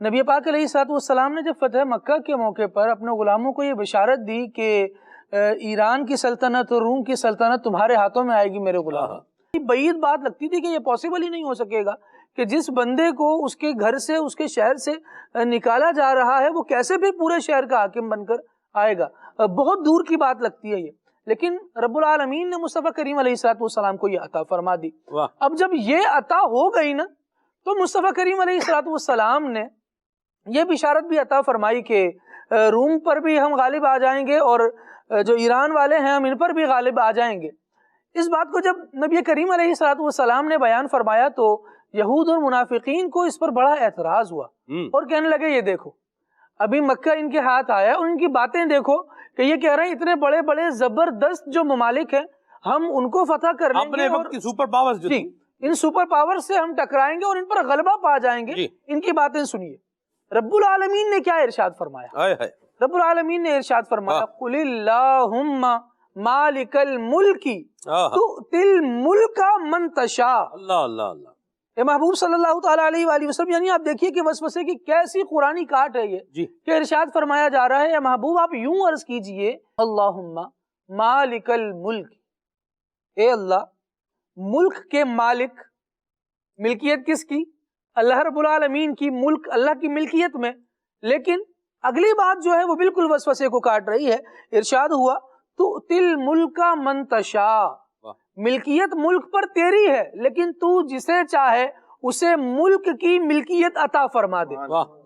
نبی پاک علیہ الصلوۃ والسلام نے جب فتح مکہ کے موقع پر اپنے غلاموں کو یہ بشارت دی کہ ایران کی سلطنت اور روم کی سلطنت تمہارے ہاتھوں میں آئے گی میرے غلام، بعید بات لگتی تھی کہ یہ پاسبل ہی نہیں ہو سکے گا کہ جس بندے کو اس کے گھر سے اس کے شہر سے نکالا جا رہا ہے وہ کیسے بھی پورے شہر کا حاکم بن کر آئے گا، بہت دور کی بات لگتی ہے یہ، لیکن رب العالمین نے مصطفیٰ کریم علیہ الصلوۃ والسلام کو یہ عطا فرما دی۔ اب جب یہ عطا ہو گئی نا تو مصطفیٰ کریم علیہ الصلوۃ والسلام نے یہ بشارت بھی عطا فرمائی کہ روم پر بھی ہم غالب آ جائیں گے اور جو ایران والے ہیں ہم ان پر بھی غالب آ جائیں گے۔ اس بات کو جب نبی کریم علیہ الصلوۃ والسلام نے بیان فرمایا تو یہود اور منافقین کو اس پر بڑا اعتراض ہوا اور کہنے لگے یہ دیکھو ابھی مکہ ان کے ہاتھ آیا اور ان کی باتیں دیکھو کہ یہ کہہ رہے ہیں اتنے بڑے بڑے زبردست جو ممالک ہیں ہم ان کو فتح کر لیں گے، وقت کی سپر پاورز جو جی ان سپر پاور سے ہم ٹکرائیں گے اور ان پر غلبہ پا جائیں گے۔ ان کی باتیں سنیے رب العالمین نے کیا ارشاد فرمایا۔ رب العالمین نے ارشاد فرمایا قل اللہم مالک الملک تؤتی الملک من تشاء۔ اللہ اللہ اللہ، اے محبوب صلی اللہ تعالی علیہ وآلہ وسلم، یعنی آپ دیکھیے کہ وسوسے کی کیسی قرآنی کاٹ ہے یہ کہ ارشاد فرمایا جا رہا ہے اے محبوب آپ یوں عرض کیجئے اللہم مالک الملک، اے اللہ ملک کے مالک، ملکیت کس کی؟ اللہ رب العالمین کی، ملک اللہ کی ملکیت میں، لیکن اگلی بات جو ہے وہ بالکل وسوسے کو کاٹ رہی ہے۔ ارشاد ہوا تؤتی الملک من تشاء، ملکیت ملک پر تیری ہے لیکن تو جسے چاہے اسے ملک کی ملکیت عطا فرما دے۔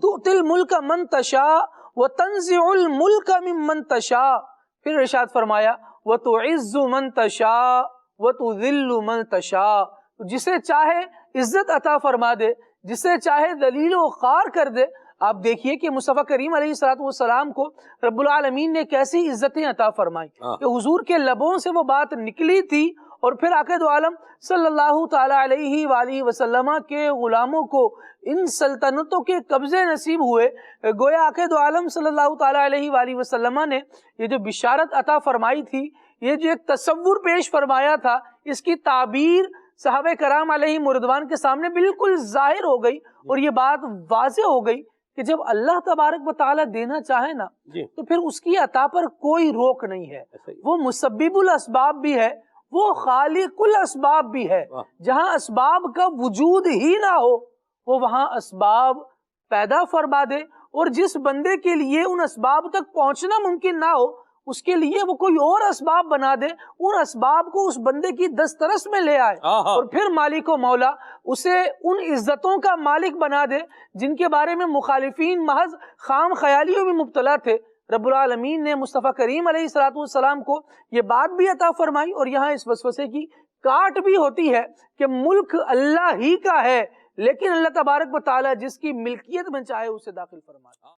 تؤتی الملک من تشاء وتنزع الملک ممن تشاء، پھر ارشاد فرمایا وتعز من تشاء وتذل من تشاء، جسے چاہے عزت عطا فرما دے، جسے چاہے ذلیل و خوار کر دے۔ آپ دیکھیے کہ مصطفیٰ کریم علیہ الصلوۃ والسلام کو رب العالمین نے کیسی عزتیں عطا فرمائیں کہ حضور کے لبوں سے وہ بات نکلی تھی اور پھر آقا دو عالم صلی اللہ تعالی علیہ وآلہ وسلم کے غلاموں کو ان سلطنتوں کے قبضے نصیب ہوئے۔ گویا آقا دو عالم صلی اللہ تعالی علیہ وآلہ وسلم نے یہ جو بشارت عطا فرمائی تھی، یہ جو ایک تصور پیش فرمایا تھا، اس کی تعبیر صحابہ کرام علیہ رضوان کے سامنے بالکل ظاہر ہو گئی اور یہ بات واضح ہو گئی کہ جب اللہ تبارک و تعالیٰ دینا چاہے نا تو پھر اس کی عطا پر کوئی روک نہیں ہے۔ وہ مسبب الاسباب بھی ہے، وہ خالق الاسباب بھی ہے۔ جہاں اسباب کا وجود ہی نہ ہو وہ وہاں اسباب پیدا فرما دے، اور جس بندے کے لیے ان اسباب تک پہنچنا ممکن نہ ہو اس کے لیے وہ کوئی اور اسباب بنا دے، ان اسباب کو اس بندے کی دسترس میں لے آئے اور پھر مالک و مولا اسے ان عزتوں کا مالک بنا دے جن کے بارے میں مخالفین محض خام خیالیوں میں مبتلا تھے۔ رب العالمین نے مصطفیٰ کریم علیہ الصلوۃ والسلام کو یہ بات بھی عطا فرمائی، اور یہاں اس وسوسے کی کاٹ بھی ہوتی ہے کہ ملک اللہ ہی کا ہے لیکن اللہ تبارک و تعالیٰ جس کی ملکیت میں چاہے اسے داخل فرماتا ہے۔